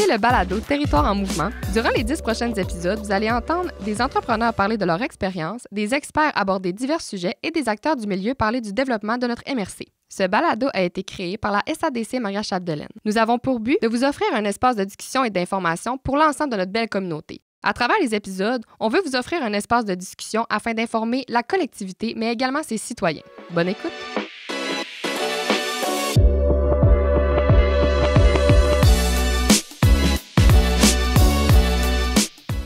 le balado Territoire en mouvement. Durant les 10 prochains épisodes, vous allez entendre des entrepreneurs parler de leur expérience, des experts aborder divers sujets et des acteurs du milieu parler du développement de notre MRC. Ce balado a été créé par la SADC Maria-Chapdelaine. Nous avons pour but de vous offrir un espace de discussion et d'information pour l'ensemble de notre belle communauté. À travers les épisodes, on veut vous offrir un espace de discussion afin d'informer la collectivité, mais également ses citoyens. Bonne écoute!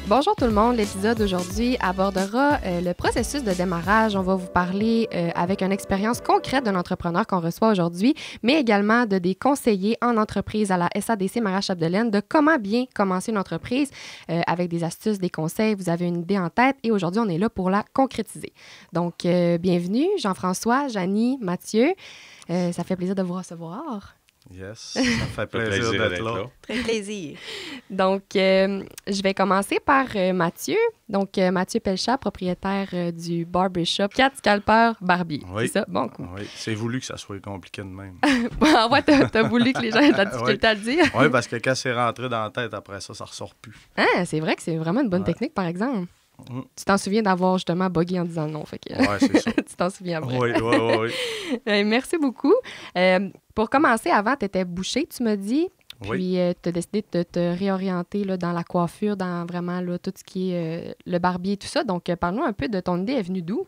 Bonjour tout le monde, l'épisode d'aujourd'hui abordera le processus de démarrage. On va vous parler avec une expérience concrète d'un entrepreneur qu'on reçoit aujourd'hui, mais également de des conseillers en entreprise à la SADC Maria-Chapdelaine, de comment bien commencer une entreprise avec des astuces, des conseils. Vous avez une idée en tête et aujourd'hui, on est là pour la concrétiser. Donc, bienvenue Jean-François, Janie, Mathieu. Ça fait plaisir de vous recevoir. Yes, ça fait plaisir d'être là. Très plaisir. Donc, je vais commencer par Mathieu. Donc, Mathieu Pelchat, propriétaire du barbershop 4 Scalpeurs Barbier. Oui. C'est ça? Bon, cool. Oui, c'est voulu que ça soit compliqué de même. En vrai, t'as voulu que les gens aient de la difficulté à le dire. Oui, parce que quand c'est rentré dans la tête, après ça ressort plus. Ah, c'est vrai que c'est vraiment une bonne technique, par exemple. Tu t'en souviens d'avoir justement bugué en disant non. Fait que... Oui, c'est ça. Tu t'en souviens après. Oui. Merci beaucoup. Pour commencer, avant, tu étais boucher, tu m'as dit. Puis, tu as décidé de te réorienter là, dans la coiffure, dans vraiment là, tout ce qui est le barbier et tout ça. Donc, parle-nous un peu de ton idée. Elle est venue d'où?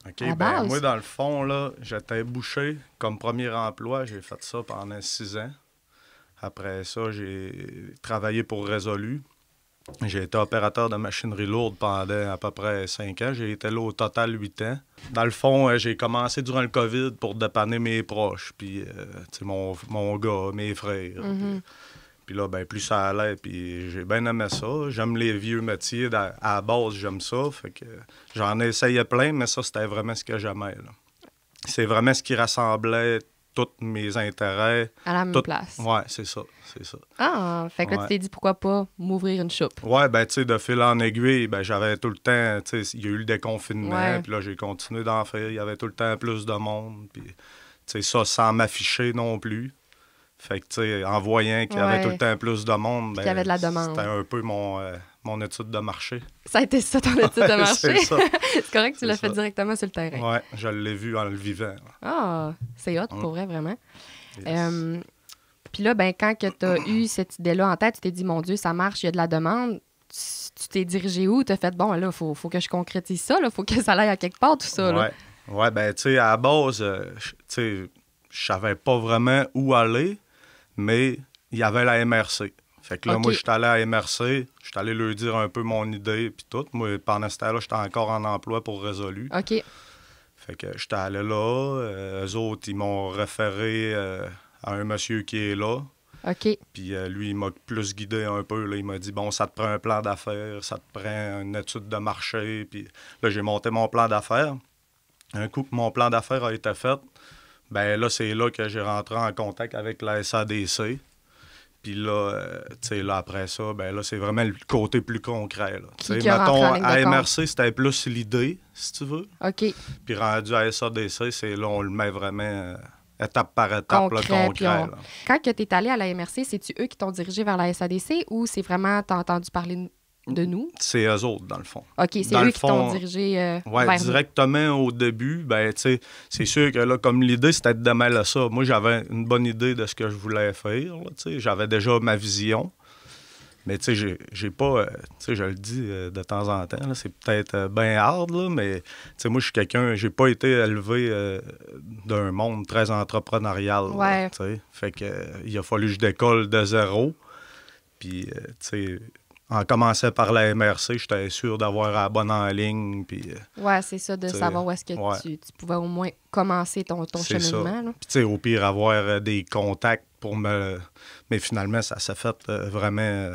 OK, ben moi, dans le fond, là, j'étais boucher comme premier emploi. J'ai fait ça pendant 6 ans. Après ça, j'ai travaillé pour Résolu. J'ai été opérateur de machinerie lourde pendant à peu près 5 ans. J'ai été là au total 8 ans. Dans le fond, j'ai commencé durant le COVID pour dépanner mes proches, puis mon gars, mes frères. Puis là, ben plus ça allait, puis j'ai bien aimé ça. J'aime les vieux métiers. À la base, j'aime ça. Fait que j'en ai essayé plein, mais ça, c'était vraiment ce que j'aimais. Là. C'est vraiment ce qui rassemblait tous mes intérêts. À la même place. Oui, c'est ça. Ah, fait que là, tu t'es dit pourquoi pas m'ouvrir une shop. Oui, ben tu sais, de fil en aiguille, ben j'avais tout le temps, tu sais, il y a eu le déconfinement, puis là, j'ai continué d'en faire. Il y avait tout le temps plus de monde, puis tu sais, ça sans m'afficher non plus. Fait que, tu sais, en voyant qu'il y avait tout le temps plus de monde, ben qu'il y avait de la demande. C'était un peu mon étude de marché. Ça a été ça, ton étude de marché? C'est ça. C'est correct que tu l'as fait directement sur le terrain. Oui, je l'ai vu en le vivant. Ah, c'est hot, pour vrai, vraiment. Yes. Puis là, ben, quand tu as eu cette idée-là en tête, tu t'es dit, mon Dieu, ça marche, il y a de la demande. Tu t'es dirigé où? Tu as fait, bon, là, faut que je concrétise ça, il faut que ça aille à quelque part, tout ça. Oui, ben, tu sais, à la base, tu sais, je savais pas vraiment où aller, mais il y avait la MRC. Fait que là, moi, je suis allé à la MRC, je suis allé leur dire un peu mon idée, puis tout. Moi, pendant ce temps-là, j'étais encore en emploi pour Résolu. OK. Fait que j'étais allé là. Eux autres, ils m'ont référé à un monsieur qui est là. OK. Puis lui, il m'a plus guidé un peu. Là. Il m'a dit, bon, ça te prend un plan d'affaires, ça te prend une étude de marché. Puis là, j'ai monté mon plan d'affaires. Un coup que mon plan d'affaires a été fait, ben là, c'est là que j'ai rentré en contact avec la SADC. Puis là, tu sais, là, après ça, ben là, c'est vraiment le côté plus concret. Tu sais, mettons, à MRC, c'était plus l'idée, si tu veux. OK. Puis rendu à SADC, c'est là, on le met vraiment étape par étape, concret. Quand tu es allé à la MRC, c'est-tu eux qui t'ont dirigé vers la SADC ou c'est vraiment, t'as entendu parler de nous? C'est eux autres, dans le fond. OK, c'est eux qui t'ont dirigé vers directement au début, ben tu sais, c'est sûr que là, comme l'idée, c'était de démêler ça. Moi, j'avais une bonne idée de ce que je voulais faire, tu sais. J'avais déjà ma vision. Mais tu sais, j'ai pas, tu sais, je le dis de temps en temps, là, c'est peut-être bien hard, là, mais tu sais, moi, je suis quelqu'un, j'ai pas été élevé d'un monde très entrepreneurial, là, tu sais. Fait que il a fallu que je décolle de zéro. Puis, tu sais, en commençant par la MRC, j'étais sûr d'avoir la bonne en ligne. Puis, c'est ça, de savoir où est-ce que tu pouvais au moins commencer ton cheminement. Puis, tu sais, au pire, avoir des contacts pour me... Mais finalement, ça s'est fait vraiment...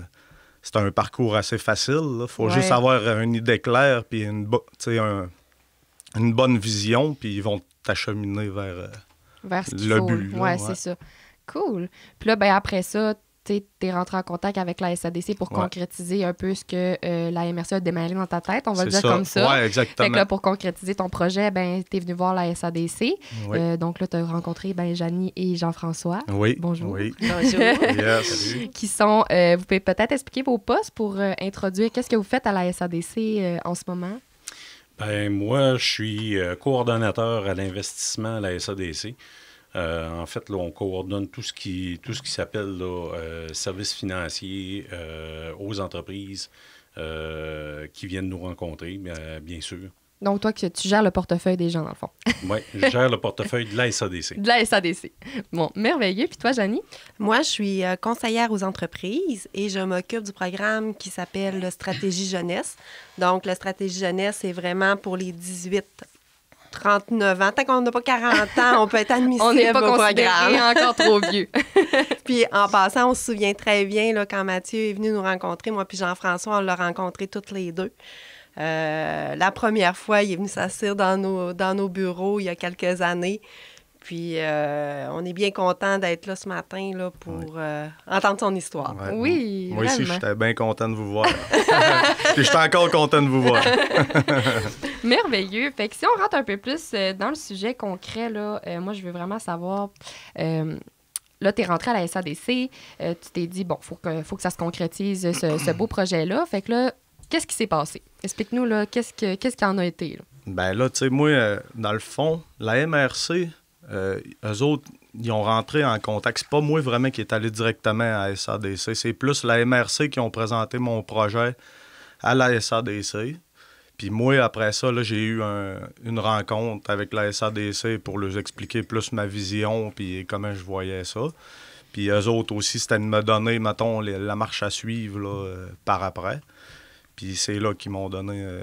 c'est un parcours assez facile. Il faut juste avoir une idée claire puis une bonne vision, puis ils vont t'acheminer vers ce le but. Oui, c'est ça. Cool. Puis là, ben après ça, tu es rentré en contact avec la SADC pour concrétiser un peu ce que la MRC a démêlé dans ta tête, on va le dire comme ça. Oui, exactement. Fait que là, pour concrétiser ton projet, ben, tu es venu voir la SADC. Oui. Donc là, tu as rencontré Janie et Jean-François. Oui. Bonjour. Oui. Bonjour. Yes. Qui sont, vous pouvez peut-être expliquer vos postes pour introduire qu'est-ce que vous faites à la SADC en ce moment? Ben, moi, je suis coordonnateur à l'investissement à la SADC. En fait, là, on coordonne tout ce qui s'appelle services financiers aux entreprises qui viennent nous rencontrer, bien sûr. Donc, toi, tu gères le portefeuille des gens, dans le fond. Oui, je gère le portefeuille de la SADC. De la SADC. Bon, merveilleux. Puis toi, Janie? Moi, je suis conseillère aux entreprises et je m'occupe du programme qui s'appelle le Stratégie Jeunesse. Donc, la Stratégie Jeunesse, c'est vraiment pour les 18-39 ans. Tant qu'on n'a pas 40 ans, on peut être admissible on n'est pas au considéré programme. encore trop vieux. Puis, en passant, on se souvient très bien là, quand Mathieu est venu nous rencontrer, moi puis Jean-François, on l'a rencontré toutes les deux. La première fois, il est venu s'asseoir dans nos bureaux il y a quelques années. Puis, on est bien content d'être là ce matin là, pour entendre son histoire. Ouais. Oui, moi vraiment. aussi, j'étais bien content de vous voir. Puis, j'étais encore content de vous voir. Merveilleux. Fait que si on rentre un peu plus dans le sujet concret, là, moi, je veux vraiment savoir... Là, tu es rentré à la SADC, tu t'es dit, bon, faut que ça se concrétise, ce beau projet-là. Fait que là, qu'est-ce qui s'est passé? Explique-nous, là, qu'est-ce qui en a été? Là? Ben là, tu sais, moi, dans le fond, la MRC, eux autres, ils ont rentré en contact. C'est pas moi vraiment qui est allé directement à SADC. C'est plus la MRC qui ont présenté mon projet à la SADC. Puis moi, après ça, là, j'ai eu une rencontre avec la SADC pour leur expliquer plus ma vision puis comment je voyais ça. Puis eux autres aussi, c'était de me donner, mettons, la marche à suivre là, par après. Puis c'est là qu'ils m'ont donné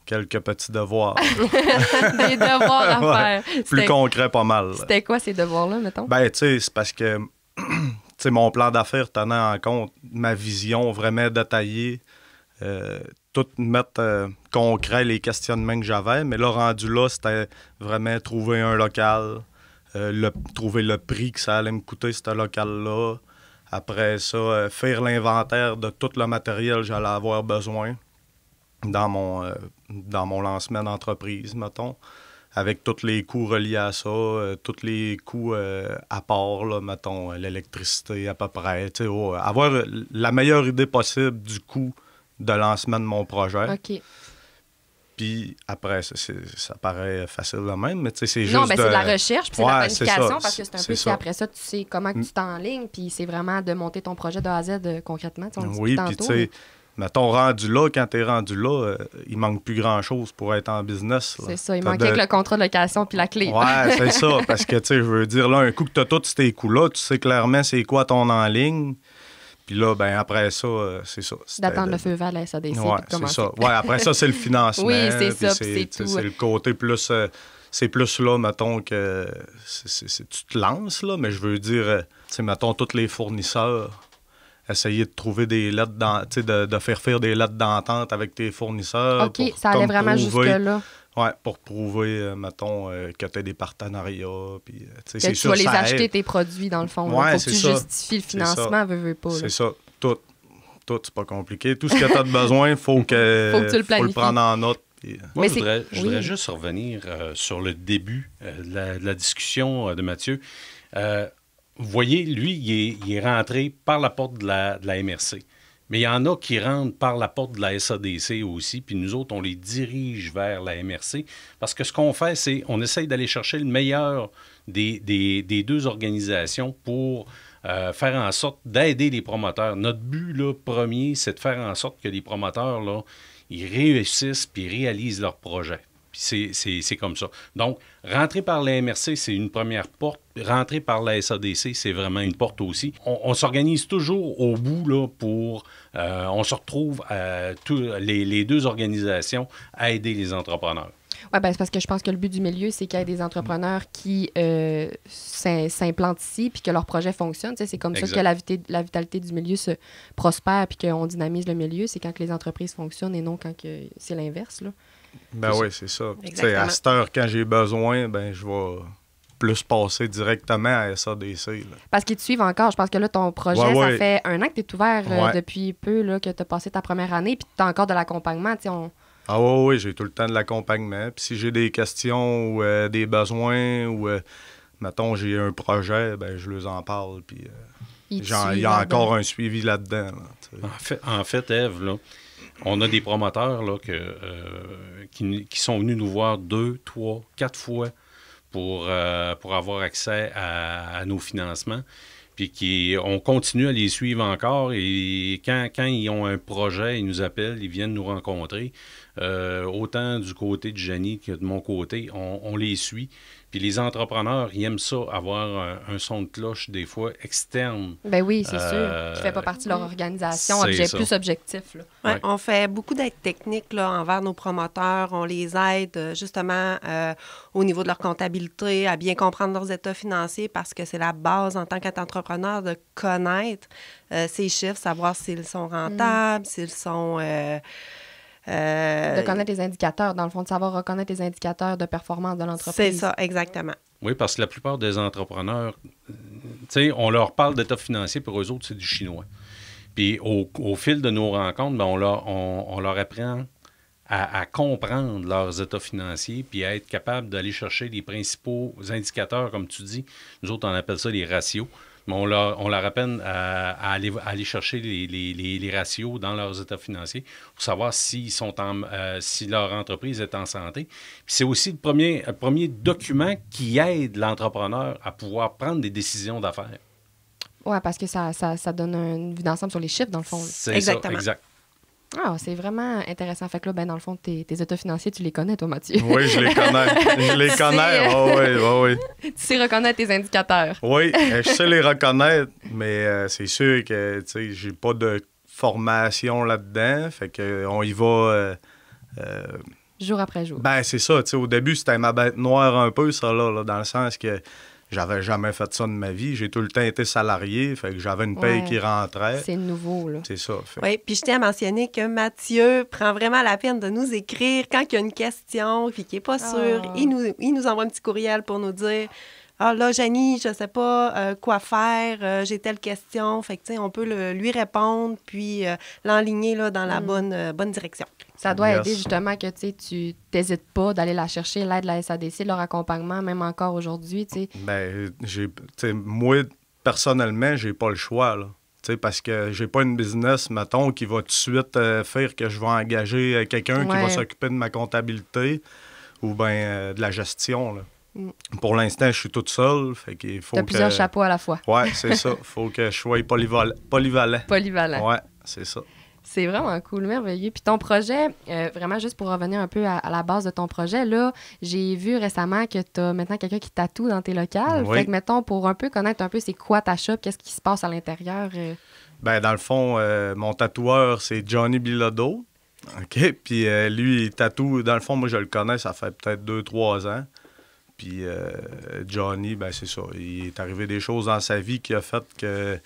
quelques petits devoirs. Des devoirs à faire. Plus concret, pas mal. C'était quoi ces devoirs-là, mettons? Ben, tu sais, c'est parce que mon plan d'affaires tenait en compte ma vision vraiment détaillée, tout mettre concret les questionnements que j'avais. Mais là, rendu là, c'était vraiment trouver un local, trouver le prix que ça allait me coûter, ce local-là. Après ça, faire l'inventaire de tout le matériel que j'allais avoir besoin dans mon lancement d'entreprise, mettons, avec tous les coûts reliés à ça, tous les coûts à part, là, mettons, l'électricité à peu près. Avoir la meilleure idée possible du coût de lancement de mon projet. OK. Puis après, ça paraît facile de même, mais tu sais, c'est juste. Non, mais c'est de la recherche, puis c'est de la planification, parce que c'est un peu ça. Après ça, tu sais comment que tu t'enlignes, puis c'est vraiment de monter ton projet de A à Z concrètement. Oui, puis tu sais, mettons, rendu là, quand t'es rendu là, il manque plus grand-chose pour être en business. Là. C'est ça, il manquait que le contrat de location puis la clé. Ouais, c'est ça, parce que, tu sais, je veux dire, là, un coup que t'as tous ces coûts-là, tu sais clairement c'est quoi ton en ligne. Puis là, ben après ça, c'est ça. D'attendre le feu vert de la SADC. Oui, c'est ça. Ouais, après ça, c'est le financement. Oui, c'est ça, puis c'est tout. C'est le côté plus... c'est plus là, mettons, que tu te lances, là, mais je veux dire, tu sais, mettons, tous les fournisseurs, essayer de trouver des lettres, de faire des lettres d'entente avec tes fournisseurs. OK, ça allait vraiment jusque-là. Oui, pour prouver, mettons, que tu as des partenariats. Puis, que tu vas les acheter, tes produits, dans le fond. Il faut que tu justifies le financement, veux pas. C'est ça. Tout, c'est pas compliqué. Tout ce que tu as de besoin, il faut que tu le prennes en note. Puis... Moi, je voudrais juste revenir sur le début de la discussion de Mathieu. Vous voyez, lui, il est rentré par la porte de la MRC. Mais il y en a qui rentrent par la porte de la SADC aussi, puis nous autres, on les dirige vers la MRC. Parce que ce qu'on fait, c'est on essaye d'aller chercher le meilleur des deux organisations pour faire en sorte d'aider les promoteurs. Notre but là, premier, c'est de faire en sorte que les promoteurs, là, ils réussissent puis réalisent leurs projets. Puis c'est comme ça. Donc, rentrer par la MRC, c'est une première porte. Rentrer par la SADC, c'est vraiment une porte aussi. On s'organise toujours au bout là, pour... on se retrouve les deux organisations à aider les entrepreneurs. Oui, ben, c'est parce que je pense que le but du milieu, c'est qu'il y ait des entrepreneurs qui s'implantent ici puis que leur projet fonctionne. C'est comme ça que la vitalité du milieu se prospère puis qu'on dynamise le milieu. C'est quand que les entreprises fonctionnent et non quand c'est l'inverse, là. Ben oui, c'est ça. À cette heure, quand j'ai besoin, ben je vais plus passer directement à SADC. Là. Parce qu'ils te suivent encore. Je pense que là, ton projet, ça fait 1 an que tu es ouvert depuis peu, là, que tu as passé ta première année, puis tu as encore de l'accompagnement. Ah oui, j'ai tout le temps de l'accompagnement. Puis si j'ai des questions ou des besoins ou, mettons, j'ai un projet, ben je leur en parle. Puis il y a encore un suivi là-dedans. Là, en fait, Ève, là, on a des promoteurs là, qui sont venus nous voir 2, 3, 4 fois pour avoir accès à nos financements. Puis on continue à les suivre encore. Et quand ils ont un projet, ils nous appellent, ils viennent nous rencontrer. Autant du côté de Jenny que de mon côté, on les suit. Puis les entrepreneurs, ils aiment ça, avoir un son de cloche, des fois, externe. Ben oui, c'est sûr. Qui ne fait pas partie de leur organisation, plus objectif. Là. Ouais, on fait beaucoup d'aide technique là, envers nos promoteurs. On les aide justement au niveau de leur comptabilité, à bien comprendre leurs états financiers parce que c'est la base en tant qu'entrepreneur de connaître ces chiffres, savoir s'ils sont rentables, s'ils sont... de connaître les indicateurs, dans le fond, de savoir reconnaître les indicateurs de performance de l'entreprise. C'est ça, exactement. Oui, parce que la plupart des entrepreneurs, tu sais, on leur parle d'état financier, pour eux autres, c'est du chinois. Puis au fil de nos rencontres, ben, on leur apprend à comprendre leurs états financiers puis à être capable d'aller chercher les principaux indicateurs, comme tu dis. Nous autres, on appelle ça les ratios. Mais on leur apprend à aller chercher les ratios dans leurs états financiers pour savoir si leur entreprise est en santé. Puis c'est aussi le premier document qui aide l'entrepreneur à pouvoir prendre des décisions d'affaires. Oui, parce que ça donne une vue d'ensemble sur les chiffres, dans le fond. Là. C'est exactement. Ça, exact. Ah, c'est vraiment intéressant. Fait que là, ben, dans le fond, tes états financiers, tu les connais, toi, Mathieu? Oui, je les connais. Je les connais, oui. Tu sais reconnaître tes indicateurs. Oui, je sais les reconnaître, mais c'est sûr que, tu sais, j'ai pas de formation là-dedans. Fait qu'on y va... jour après jour. Ben, c'est ça. Tu sais, au début, c'était ma bête noire un peu, ça, là, dans le sens que j'avais jamais fait ça de ma vie. J'ai tout le temps été salarié, fait que j'avais une paye qui rentrait. C'est nouveau, là. C'est ça. Oui, puis je tiens à mentionner que Mathieu prend vraiment la peine de nous écrire quand il y a une question puis qu'il n'est pas sûr. Il nous envoie un petit courriel pour nous dire « Ah là, Jenny, je sais pas quoi faire, j'ai telle question. » Fait que, tu sais, on peut lui répondre puis l'enligner là, dans la bonne direction. Ça doit aider justement que tu n'hésites pas d'aller la chercher, l'aide de la SADC, leur accompagnement, même encore aujourd'hui. T'sais. Ben, moi, personnellement, j'ai pas le choix, là. Parce que j'ai pas une business, mettons, qui va tout de suite faire que je vais engager quelqu'un qui va s'occuper de ma comptabilité ou bien de la gestion, là. Pour l'instant, je suis toute seule. Fait qu'il faut T'as plusieurs chapeaux à la fois. Oui, c'est ça. Il faut que je sois polyvalent. Polyvalent. Oui, c'est ça. C'est vraiment cool, merveilleux. Puis ton projet, vraiment juste pour revenir un peu à la base de ton projet, là, j'ai vu récemment que tu as maintenant quelqu'un qui tatoue dans tes locales. Oui. Fait que, mettons, pour un peu connaître un peu c'est quoi ta shop, qu'est-ce qui se passe à l'intérieur? Ben dans le fond, mon tatoueur, c'est Johnny Bilodeau. OK? Puis lui, il tatoue, dans le fond, moi, je le connais, ça fait peut-être 2-3 ans. Puis Johnny, ben c'est ça. Il est arrivé des choses dans sa vie qui a fait que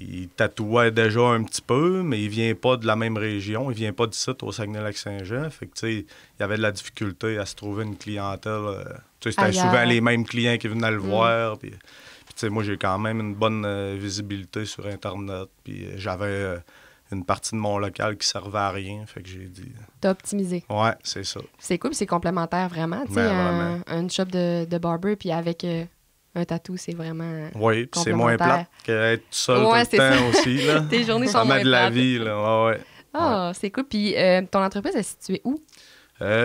il tatouait déjà un petit peu, mais il vient pas de la même région. Il vient pas du site au Saguenay-Lac-Saint-Jean. Fait que, tu sais, il y avait de la difficulté à se trouver une clientèle. Tu sais, c'était souvent les mêmes clients qui venaient le voir. Puis tu sais, moi, j'ai quand même une bonne visibilité sur Internet. Puis j'avais une partie de mon local qui servait à rien. Fait que j'ai dit... T'as optimisé. Ouais, c'est ça. C'est cool, c'est complémentaire vraiment. Tu sais, une shop de barber, puis avec... un tatou, c'est vraiment oui, puis c'est moins plate qu'être seul tout le temps aussi. Là. Tes journées sont moins plates. Ça met de la vie, là. Ouais. Ah, c'est cool. Puis ton entreprise est située où?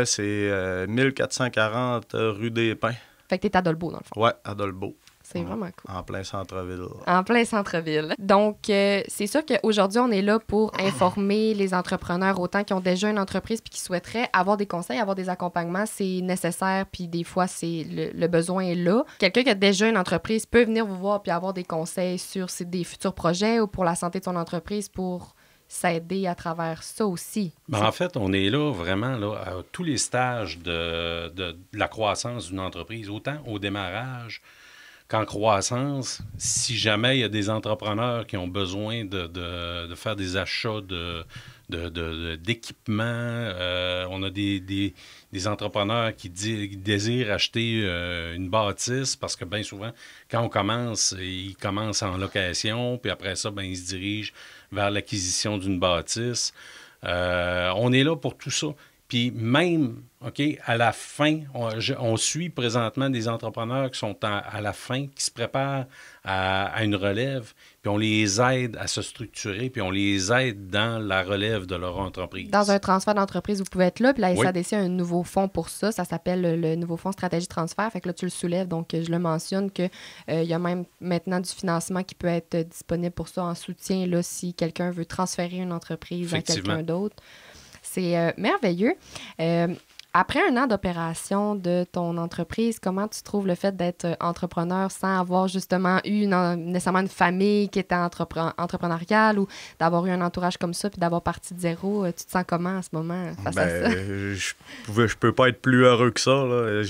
C'est 1440 rue des Pins. Fait que t'es à Dolbeau, dans le fond. Oui, à Dolbeau. C'est vraiment cool. En plein centre-ville. En plein centre-ville. Donc, c'est sûr qu'aujourd'hui, on est là pour informer les entrepreneurs, autant qui ont déjà une entreprise puis qui souhaiteraient avoir des conseils, avoir des accompagnements. C'est nécessaire, puis des fois, le besoin est là. Quelqu'un qui a déjà une entreprise peut venir vous voir puis avoir des conseils sur des futurs projets ou pour la santé de son entreprise pour s'aider à travers ça aussi. Ben, en fait, on est là vraiment là, à tous les stages de la croissance d'une entreprise, autant au démarrage qu'en croissance, si jamais il y a des entrepreneurs qui ont besoin de faire des achats d'équipement. On a des entrepreneurs qui désirent acheter une bâtisse parce que bien souvent, quand on commence, ils commencent en location, puis après ça, ils se dirigent vers l'acquisition d'une bâtisse. On est là pour tout ça. Puis même, OK, à la fin, on suit présentement des entrepreneurs qui sont à la fin, qui se préparent à une relève, puis on les aide à se structurer, puis on les aide dans la relève de leur entreprise. Dans un transfert d'entreprise, vous pouvez être là, puis la SADC a un nouveau fonds pour ça. Ça s'appelle le nouveau fonds stratégie transfert. Fait que là, tu le soulèves, donc je le mentionne qu'il y a même maintenant du financement qui peut être disponible pour ça en soutien, là, si quelqu'un veut transférer une entreprise à quelqu'un d'autre. C'est merveilleux. Après un an d'opération de ton entreprise, comment tu trouves le fait d'être entrepreneur sans avoir justement eu nécessairement une famille qui était entrepreneuriale ou d'avoir eu un entourage comme ça puis d'avoir parti de zéro? Tu te sens comment en ce moment face à ça? Je peux pas être plus heureux que ça, là.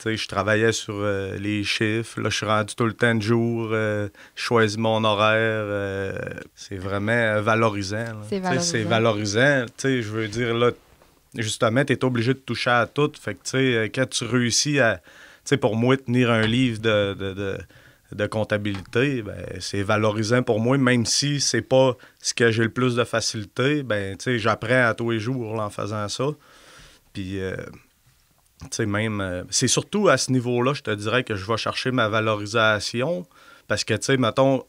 Je travaillais sur les chiffres. Là, je suis rendu tout le temps de jour. Je choisis mon horaire. C'est vraiment valorisant. Là. C'est valorisant. Je veux dire, là, justement, tu es obligé de toucher à tout. Fait que, quand tu réussis à... pour moi, tenir un livre de comptabilité, c'est valorisant pour moi, même si c'est pas ce que j'ai le plus de facilité. J'apprends à tous les jours là, en faisant ça. Puis... c'est surtout à ce niveau-là, je te dirais que je vais chercher ma valorisation parce que, mettons,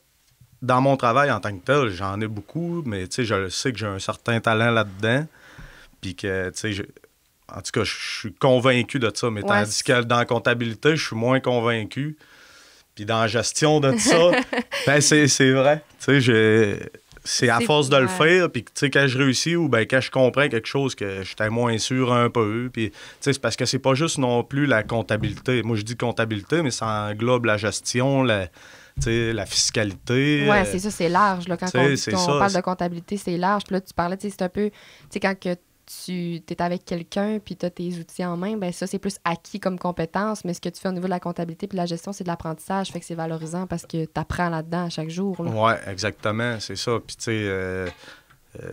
dans mon travail en tant que tel, j'en ai beaucoup, mais, je sais que j'ai un certain talent là-dedans, puis que, en tout cas, je suis convaincu de ça, mais tandis que dans la comptabilité, je suis moins convaincu. Puis dans la gestion de ça, c'est vrai, c'est à force de le faire, puis quand je réussis ou quand je comprends quelque chose que j'étais moins sûr un peu, puis c'est parce que c'est pas juste non plus la comptabilité. Moi, je dis comptabilité, mais ça englobe la gestion, la fiscalité. Oui, c'est ça, c'est large. Là, quand on parle de comptabilité, c'est large. Puis là, tu parlais, c'est un peu, quand tu es avec quelqu'un puis tu as tes outils en main, ça, c'est plus acquis comme compétence, mais ce que tu fais au niveau de la comptabilité puis de la gestion, c'est de l'apprentissage, fait que c'est valorisant parce que tu apprends là-dedans à chaque jour. Oui, exactement, c'est ça. Puis,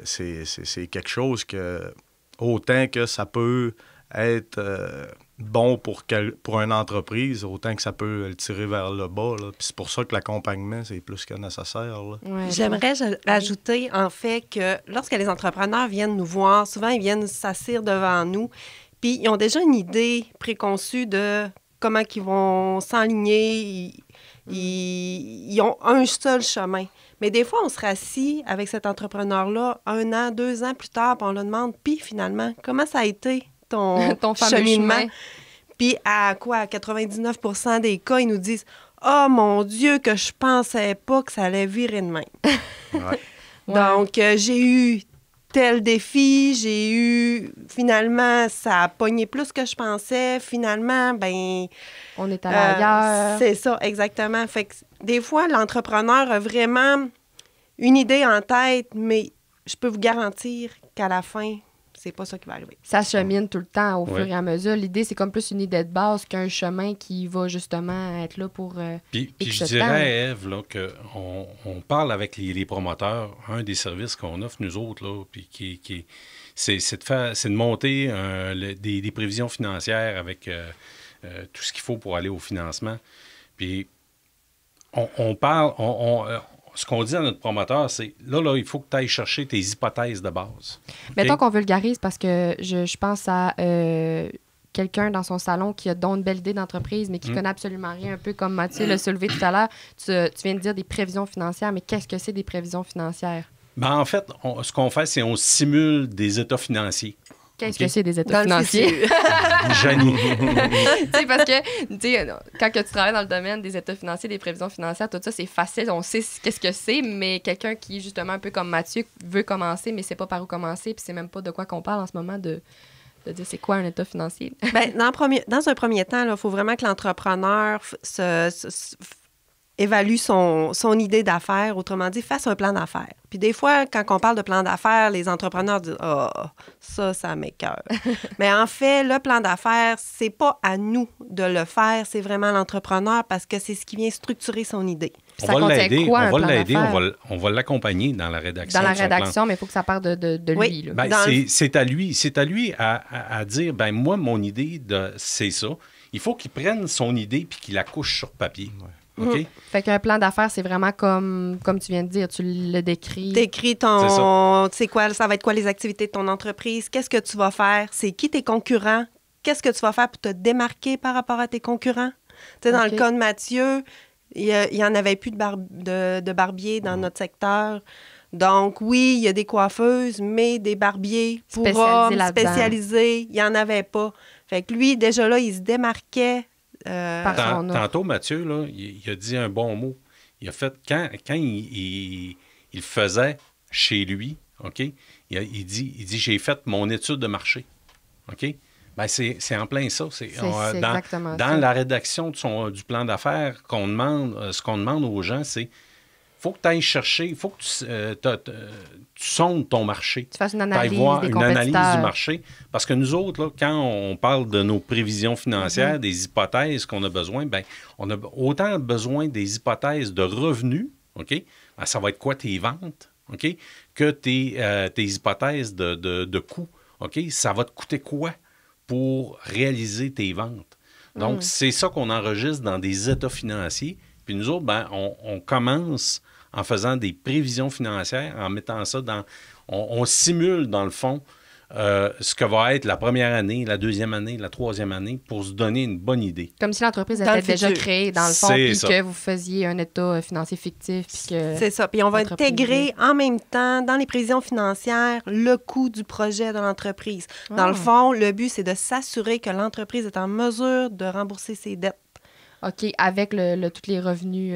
c'est quelque chose que, autant que ça peut être bon pour une entreprise, autant que ça peut le tirer vers le bas. Là. Puis c'est pour ça que l'accompagnement, c'est plus que nécessaire. Là. Ouais, j'aimerais ajouter, en fait, que lorsque les entrepreneurs viennent nous voir, souvent, ils viennent s'asseoir devant nous, puis ils ont déjà une idée préconçue de comment ils vont s'enligner. Ils ont un seul chemin. Mais des fois, on se rassit avec cet entrepreneur-là 1 an, 2 ans plus tard, puis on le demande, puis finalement, comment ça a été ton cheminement? Puis à 99% des cas, ils nous disent « Oh mon Dieu, que je pensais pas que ça allait virer de même. » Donc, j'ai eu tel défi, finalement, ça a pogné plus que je pensais. Finalement, on est allé ailleurs. C'est ça, exactement. Fait que des fois, l'entrepreneur a vraiment une idée en tête, mais je peux vous garantir qu'à la fin, c'est pas ça qui va arriver. Ça chemine tout le temps au fur et à mesure. L'idée, c'est comme plus une idée de base qu'un chemin qui va justement être là pour... Puis je dirais à Ève qu'on parle avec les promoteurs. Un des services qu'on offre, nous autres, là, puis c'est de monter des prévisions financières avec tout ce qu'il faut pour aller au financement. Puis on parle... Ce qu'on dit à notre promoteur, c'est là, il faut que tu ailles chercher tes hypothèses de base. Mettons qu'on vulgarise parce que je pense à quelqu'un dans son salon qui a donc une belle idée d'entreprise, mais qui connaît absolument rien, un peu comme Mathieu l'a soulevé tout à l'heure. Tu viens de dire des prévisions financières, mais qu'est-ce que c'est des prévisions financières? En fait, ce qu'on fait, c'est on simule des états financiers. Qu'est-ce que c'est des états financiers? Janie. Parce que, quand tu travailles dans le domaine des états financiers, des prévisions financières, tout ça, c'est facile, on sait qu'est-ce que c'est, mais quelqu'un qui, justement, un peu comme Mathieu, veut commencer, mais ne sait pas par où commencer, puis c'est même pas de quoi qu'on parle en ce moment de dire c'est quoi un état financier? Dans un premier temps, il faut vraiment que l'entrepreneur évalue son idée d'affaires, autrement dit, fasse un plan d'affaires. Puis des fois, quand on parle de plan d'affaires, les entrepreneurs disent « Ah, ça m'écoeure. » Mais en fait, le plan d'affaires, c'est pas à nous de le faire, c'est vraiment l'entrepreneur parce que c'est ce qui vient structurer son idée. Ça contient quoi, un plan d'affaires? On va l'accompagner dans la rédaction. Dans la rédaction, mais il faut que ça parte de lui. Là. Ben, c'est à lui à dire, ben moi, mon idée, c'est ça. Il faut qu'il prenne son idée puis qu'il la couche sur papier. Ouais. OK? Fait qu'un plan d'affaires, c'est vraiment comme tu viens de dire, tu le décris. Décris ton... Tu sais quoi, ça va être quoi les activités de ton entreprise? Qu'est-ce que tu vas faire? C'est qui tes concurrents? Qu'est-ce que tu vas faire pour te démarquer par rapport à tes concurrents? Tu sais, dans le cas de Mathieu, il n'y en avait plus de barbiers dans notre secteur. Donc, oui, il y a des coiffeuses, mais des barbiers pour hommes spécialisés, il n'y en avait pas. Fait que lui, déjà là, il se démarquait. Tantôt, Mathieu, là, il a dit un bon mot. Il a fait, quand il faisait chez lui, OK, il dit j'ai fait mon étude de marché. OK? Ben c'est en plein ça. Dans la rédaction du plan d'affaires, ce qu'on demande aux gens, c'est faut que tu ailles chercher, il faut que tu sondes ton marché. Tu fasses une analyse du marché. Parce que nous autres, là, quand on parle de nos prévisions financières, des hypothèses qu'on a besoin, ben on a autant besoin des hypothèses de revenus, OK? Ben, ça va être quoi tes ventes, OK? Que tes hypothèses de coûts, OK? Ça va te coûter quoi pour réaliser tes ventes? Donc, c'est ça qu'on enregistre dans des états financiers. Puis nous autres, ben, on commence en faisant des prévisions financières, en mettant ça dans... On simule, dans le fond, ce que va être la première année, la deuxième année, la troisième année, pour se donner une bonne idée. Comme si l'entreprise était déjà créée, dans le fond, puis que vous faisiez un état financier fictif. C'est ça. Puis on va intégrer en même temps, dans les prévisions financières, le coût du projet de l'entreprise. Dans le fond, le but, c'est de s'assurer que l'entreprise est en mesure de rembourser ses dettes. OK, avec tous les revenus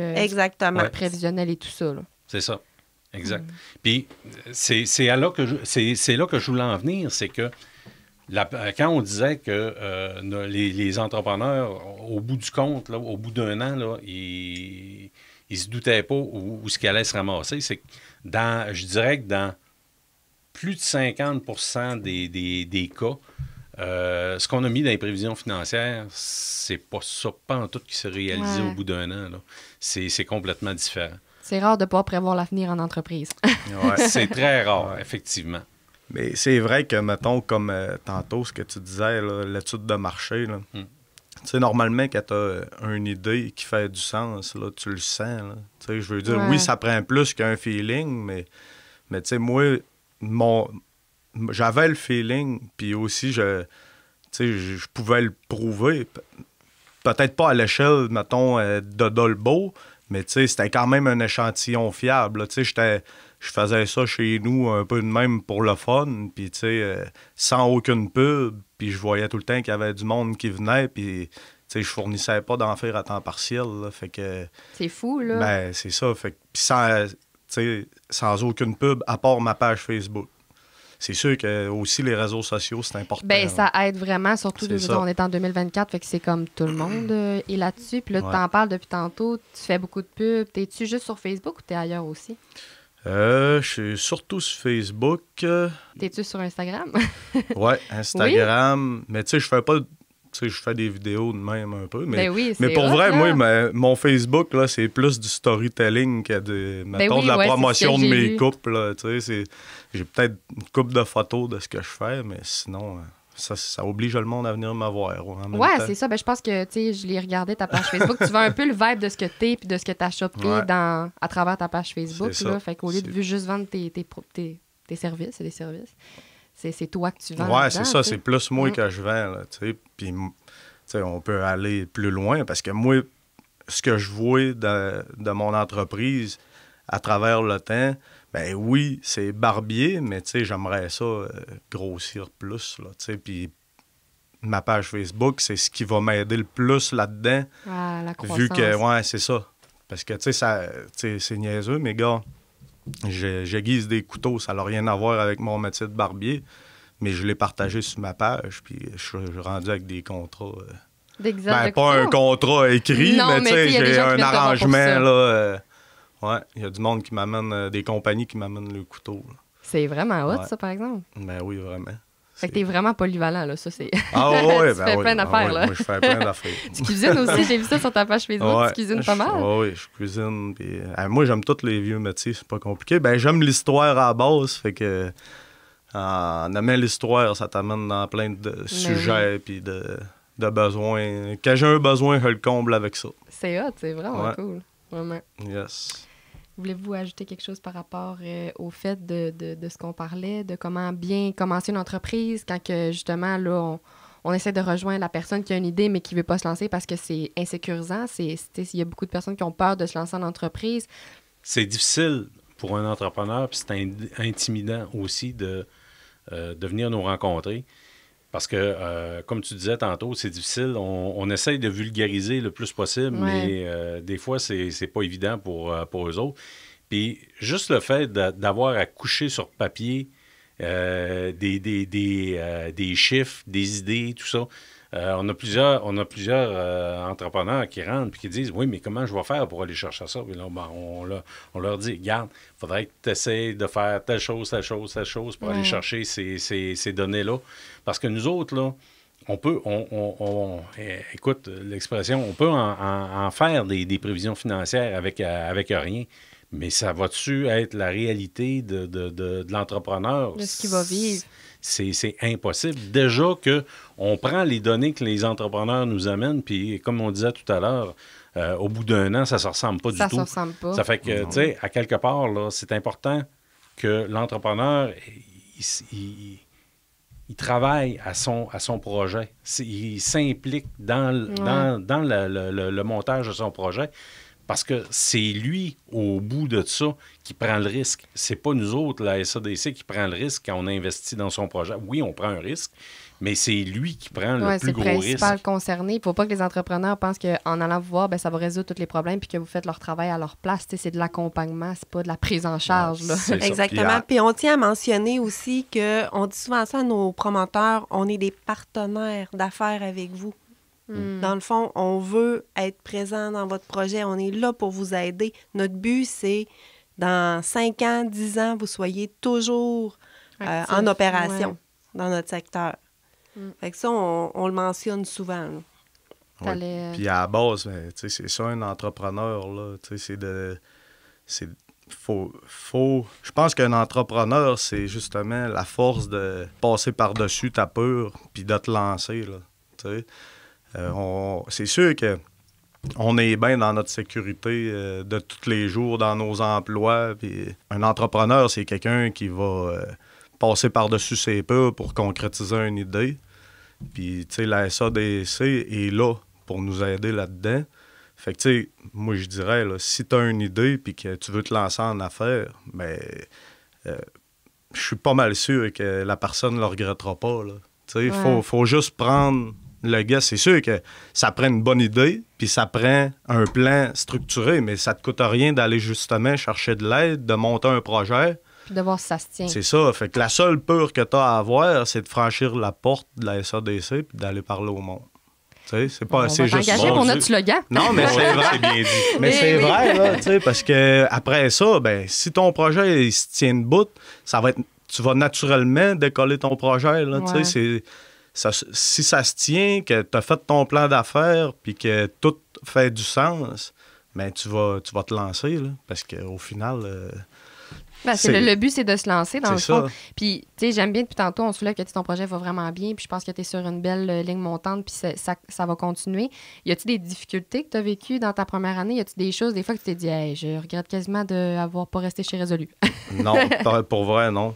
prévisionnels et tout ça. Là. C'est ça, exact. Puis c'est là que je voulais en venir, c'est que quand on disait que les entrepreneurs, au bout du compte, là, au bout d'un an, là, ils se doutaient pas où ce qu'ils allaient se ramasser, c'est que je dirais que dans plus de 50% des cas, ce qu'on a mis dans les prévisions financières, c'est pas ça, pas en tout qui s'est réalisé au bout d'un an. Là. C'est complètement différent. C'est rare de ne pas prévoir l'avenir en entreprise. C'est très rare, effectivement. Mais c'est vrai que, mettons, comme tantôt, ce que tu disais, l'étude de marché, tu sais, normalement, quand tu as une idée qui fait du sens, là, tu le sens. Tu sais, je veux dire, oui, ça prend plus qu'un feeling, mais tu sais, moi, j'avais le feeling, puis aussi, je pouvais le prouver. Peut-être pas à l'échelle, mettons, de Dolbeau, mais c'était quand même un échantillon fiable. Je faisais ça chez nous un peu de même pour le fun, puis sans aucune pub, puis je voyais tout le temps qu'il y avait du monde qui venait, puis je fournissais pas d'enfer à temps partiel. Là, fait que, c'est fou, là. Ben, c'est ça. Fait que, sans aucune pub, à part ma page Facebook. C'est sûr que aussi les réseaux sociaux, c'est important. Bien, ça aide vraiment, surtout on est en 2024, fait que c'est comme tout le monde est là-dessus. Puis là, tu t'en parles depuis tantôt, tu fais beaucoup de pubs. T'es-tu juste sur Facebook ou t'es ailleurs aussi? Je suis surtout sur Facebook. T'es-tu sur Instagram? Oui, Instagram. Oui? Mais tu sais, je fais pas... Je fais des vidéos de même un peu. Mais, mais pour vrai, là. Moi, mon Facebook, là, c'est plus du storytelling que de la promotion de mes couples. Là, j'ai peut-être une couple de photos de ce que je fais, mais sinon, ça oblige le monde à venir me voir. Oui, c'est ça. Ben, je pense que je l'ai regardé, ta page Facebook. Tu vois un peu le vibe de ce que t'es et de ce que t'as chopé à travers ta page Facebook. Là, fait qu'au lieu de juste vendre tes services, c'est des services. C'est toi que tu vends. Oui, c'est ça. C'est plus moi que je vends. Puis, on peut aller plus loin parce que moi, ce que je vois de mon entreprise à travers le temps, ben oui, c'est barbier, mais j'aimerais ça grossir plus. Puis ma page Facebook, c'est ce qui va m'aider le plus là-dedans. Ah, la croissance. Vu que, c'est ça. Parce que, c'est niaiseux, mais gars, j'aiguise des couteaux, ça n'a rien à voir avec mon métier de barbier, mais je l'ai partagé sur ma page, puis je suis rendu avec des contrats. Pas un contrat écrit, non, mais j'ai un arrangement. Là, il y a du monde qui m'amène, des compagnies qui m'amènent le couteau. Là. C'est vraiment hot, ça, par exemple. Ben oui, vraiment. Fait que t'es vraiment polyvalent, là, ça, c'est... Ah ouais, tu fais plein d'affaires, là. Moi, je fais plein d'affaires. Tu cuisines aussi, j'ai vu ça sur ta page Facebook, tu cuisines pas mal. Oui, je cuisine. Puis, moi, j'aime tous les vieux métiers, c'est pas compliqué. Ben, j'aime l'histoire à la base, fait que en aimant l'histoire, ça t'amène dans plein de sujets puis de besoins. Quand j'ai un besoin, je le comble avec ça. C'est hot, c'est vraiment cool. Vraiment. Yes. Voulez-vous ajouter quelque chose par rapport au fait de ce qu'on parlait, de comment bien commencer une entreprise quand que, justement, là, on essaie de rejoindre la personne qui a une idée mais qui ne veut pas se lancer parce que c'est insécurisant. Il y a beaucoup de personnes qui ont peur de se lancer en entreprise. C'est difficile pour un entrepreneur, puis c'est intimidant aussi de venir nous rencontrer. Parce que, comme tu disais tantôt, c'est difficile. On essaye de vulgariser le plus possible, mais des fois, c'est pas évident pour eux autres. Puis, juste le fait d'avoir à coucher sur papier des chiffres, des idées, tout ça. On a plusieurs entrepreneurs qui rentrent et qui disent « Oui, mais comment je vais faire pour aller chercher ça? » Puis là, on leur dit « Regarde, il faudrait que tu essaies de faire telle chose pour aller chercher ces données-là. » Parce que nous autres, là, on peut, écoute l'expression, on peut en faire des prévisions financières avec rien. Mais ça va-tu être la réalité de l'entrepreneur? De ce qu'il va vivre. C'est impossible. Déjà qu'on prend les données que les entrepreneurs nous amènent, puis comme on disait tout à l'heure, au bout d'un an, ça ne se ressemble pas du tout. Ça ne se ressemble pas. Ça fait que, tu sais, à quelque part, là, c'est important que l'entrepreneur, il travaille à son projet. Il s'implique dans le montage de son projet. Parce que c'est lui, au bout de ça, qui prend le risque. C'est pas nous autres, la SADC, qui prend le risque quand on investit dans son projet. Oui, on prend un risque, mais c'est lui qui prend le plus gros risque. C'est le principal concerné. Il ne faut pas que les entrepreneurs pensent qu'en allant vous voir, ça va résoudre tous les problèmes puis que vous faites leur travail à leur place. C'est de l'accompagnement, c'est pas de la prise en charge. Là. Exactement. Puis on tient à mentionner aussi qu'on dit souvent ça à nos promoteurs, on est des partenaires d'affaires avec vous. Dans le fond, on veut être présent dans votre projet. On est là pour vous aider. Notre but, c'est dans 5 ans, 10 ans, vous soyez toujours en opération dans notre secteur. Fait que ça, on le mentionne souvent. Puis à la base, c'est ça, un entrepreneur. Là, je pense qu'un entrepreneur, c'est justement la force de passer par-dessus ta peur puis de te lancer. Là, c'est sûr qu'on est bien dans notre sécurité de tous les jours, dans nos emplois. Puis un entrepreneur, c'est quelqu'un qui va passer par-dessus ses peurs pour concrétiser une idée. Puis, tu sais, la SADC est là pour nous aider là-dedans. Fait que, tu sais, moi, je dirais, là, si tu as une idée puis que tu veux te lancer en affaires, bien, je suis pas mal sûr que la personne ne le regrettera pas, là. Tu sais, faut juste prendre... Le gars, c'est sûr que ça prend une bonne idée, puis ça prend un plan structuré, mais ça te coûte rien d'aller justement chercher de l'aide, de monter un projet. Puis de voir si ça se tient. C'est ça. Fait que la seule peur que tu as à avoir, c'est de franchir la porte de la SADC puis d'aller parler au monde. Tu sais, c'est pas assez juste... On va pour notre slogan. Non, mais c'est vrai. C'est bien dit. Mais c'est vrai, là, tu sais, parce que après ça, ben si ton projet il se tient debout, ça va être... Tu vas naturellement décoller ton projet, là, tu sais, c'est... si ça se tient, que tu as fait ton plan d'affaires puis que tout fait du sens, bien, tu vas te lancer, là, parce qu'au final... le but, c'est de se lancer, dans le fond. Ça. Puis, tu sais, j'aime bien, depuis tantôt, on soulève que ton projet va vraiment bien, puis je pense que tu es sur une belle ligne montante, puis ça va continuer. Y a-tu des difficultés que tu as vécues dans ta première année? Y a-tu des choses, des fois, que tu t'es dit, hey, je regrette quasiment d'avoir pas resté chez Résolu? Non, pour vrai, non.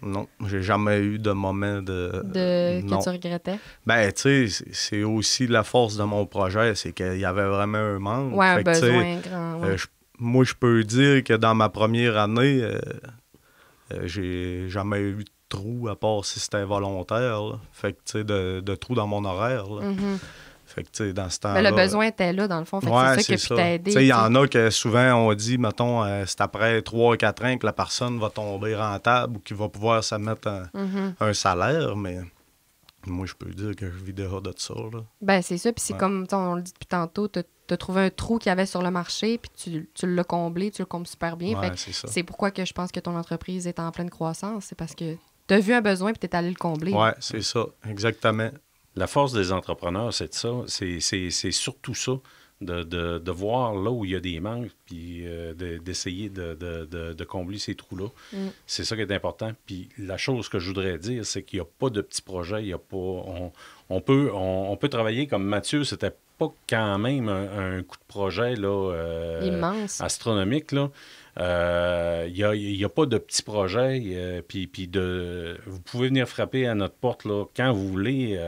Non, j'ai jamais eu de moment que tu regrettais? Ben, tu sais, c'est aussi la force de mon projet, c'est qu'il y avait vraiment un manque. Ouais, un besoin grand. Ouais. Moi, je peux dire que dans ma première année, j'ai jamais eu de trou, à part si c'était volontaire. Là. Fait que, tu sais, de trou dans mon horaire. Là. Mm-hmm. Fait que, tu sais, dans ce temps-là... Mais le besoin était là, dans le fond. Fait que c'est ça qui a pu t'aider. Tu sais, il y en a que souvent, on dit, mettons, c'est après 3-4 ans que la personne va tomber rentable ou qu'il va pouvoir se mettre un salaire, mais moi, je peux dire que je vis déjà de ça, là. Ben c'est ça. Puis c'est comme, on le dit depuis tantôt, t'as trouvé un trou qu'il y avait sur le marché, puis tu l'as comblé, tu le combles super bien. Ouais, fait c'est ça. C'est pourquoi que je pense que ton entreprise est en pleine croissance. C'est parce que tu as vu un besoin et tu es allé le combler. Oui, c'est ça, exactement. La force des entrepreneurs, c'est ça. C'est surtout ça, de voir là où il y a des manques, puis d'essayer de combler ces trous-là. C'est ça qui est important. Puis la chose que je voudrais dire, c'est qu'il n'y a pas de petits projets. Il y a pas, on peut travailler comme Mathieu, c'était pas quand même un coup de projet là, immense, astronomique. Là. Il n'y a pas de petits projets. Puis vous pouvez venir frapper à notre porte là, quand vous voulez.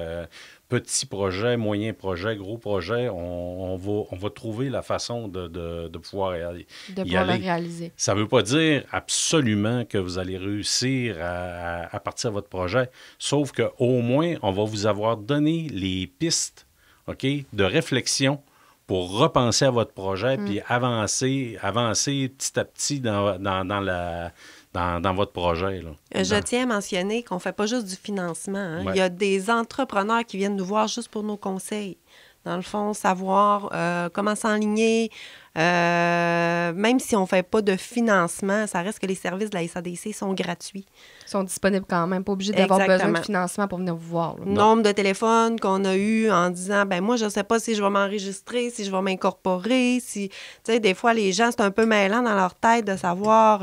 Petits projets, moyens projets, gros projets, on va trouver la façon de pouvoir y aller. Le réaliser. Ça ne veut pas dire absolument que vous allez réussir à partir de votre projet, sauf qu'au moins, on va vous avoir donné les pistes, OK, de réflexion pour repenser à votre projet puis avancer petit à petit dans votre projet. Là. Je tiens à mentionner qu'on ne fait pas juste du financement. Hein. Ouais. Il y a des entrepreneurs qui viennent nous voir juste pour nos conseils. Dans le fond, savoir comment s'enligner. Même si on ne fait pas de financement, ça reste que les services de la SADC sont gratuits. Ils sont disponibles quand même, pas obligés d'avoir besoin de financement pour venir vous voir. Là. Nombre de téléphones qu'on a eu en disant, ben moi, je ne sais pas si je vais m'enregistrer, si je vais m'incorporer, si... Tu sais, des fois, les gens, c'est un peu mêlant dans leur tête de savoir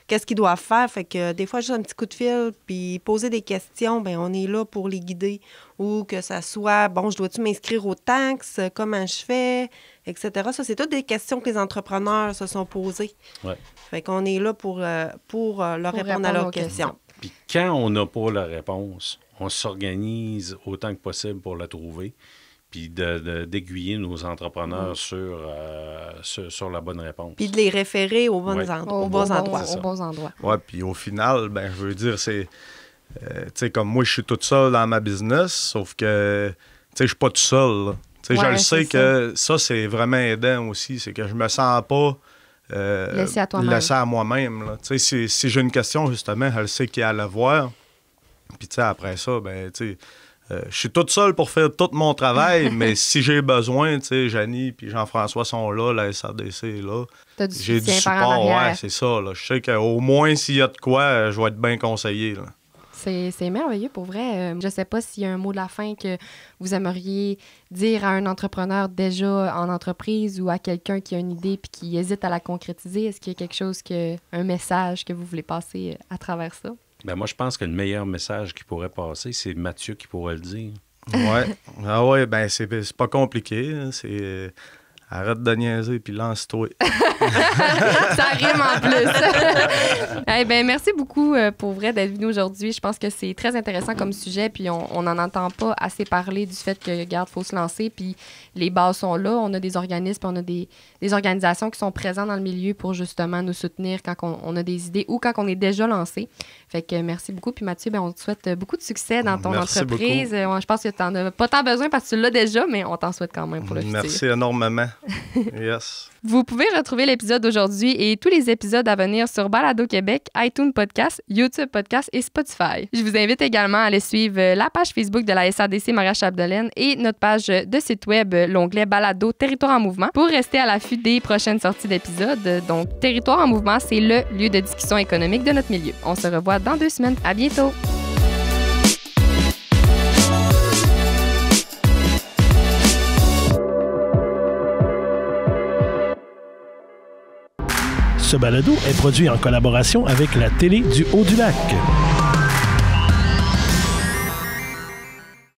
qu'est-ce qu'ils doivent faire. Fait que des fois, juste un petit coup de fil, puis poser des questions, ben on est là pour les guider. Ou que ça soit, bon, je dois-tu m'inscrire aux taxes? Comment je fais? Etc. Ça, c'est toutes des questions que les entrepreneurs se sont posées. Ouais. Fait qu'on est là pour leur répondre à leurs questions. Puis quand on n'a pas la réponse, on s'organise autant que possible pour la trouver, puis d'aiguiller nos entrepreneurs sur la bonne réponse. Puis de les référer aux bons endroits. Oui, puis au final, ben je veux dire, c'est... tu sais, comme moi, je suis tout seul dans ma business, sauf que, tu sais, je suis pas tout seul, là. Je le sais que ça, c'est vraiment aidant aussi. C'est que je me sens pas laissé à moi-même. Là. Si j'ai une question, justement, elle sait qui a à la voir. Puis après ça, ben, je suis tout seul pour faire tout mon travail, mais si j'ai besoin, Janie et Jean-François sont là, la SADC est là. J'ai du support, ouais, c'est ça. Là. Je sais qu'au moins, s'il y a de quoi, je vais être bien conseillé. Là. C'est merveilleux, pour vrai. Je ne sais pas s'il y a un mot de la fin que vous aimeriez dire à un entrepreneur déjà en entreprise ou à quelqu'un qui a une idée et qui hésite à la concrétiser. Est-ce qu'il y a quelque chose, un message que vous voulez passer à travers ça? Ben moi, je pense que le meilleur message qui pourrait passer, c'est Mathieu qui pourrait le dire. Ouais. Ah ouais, ben c'est pas compliqué. Hein. C'est... Arrête de niaiser puis lance-toi. Ça rime en plus. Hey, ben, merci beaucoup pour vrai d'être venu aujourd'hui. Je pense que c'est très intéressant comme sujet puis on n'en entend pas assez parler du fait que, regarde, il faut se lancer puis les bases sont là. On a des organismes, on a des organisations qui sont présentes dans le milieu pour justement nous soutenir quand on a des idées ou quand on est déjà lancé. Fait que merci beaucoup. Puis Mathieu, ben, on te souhaite beaucoup de succès dans ton entreprise. Je pense que tu n'en as pas tant besoin parce que tu l'as déjà, mais on t'en souhaite quand même pour le futur. Merci énormément. Yes. Vous pouvez retrouver l'épisode d'aujourd'hui et tous les épisodes à venir sur Balado Québec, iTunes Podcast, YouTube Podcast et Spotify. Je vous invite également à aller suivre la page Facebook de la SADC Maria-Chapdelaine et notre page de site web, l'onglet Balado Territoire en mouvement, pour rester à l'affût des prochaines sorties d'épisodes. Donc, Territoire en mouvement, c'est le lieu de discussion économique de notre milieu. On se revoit dans 2 semaines. À bientôt! Ce balado est produit en collaboration avec la Télé du Haut-du-Lac.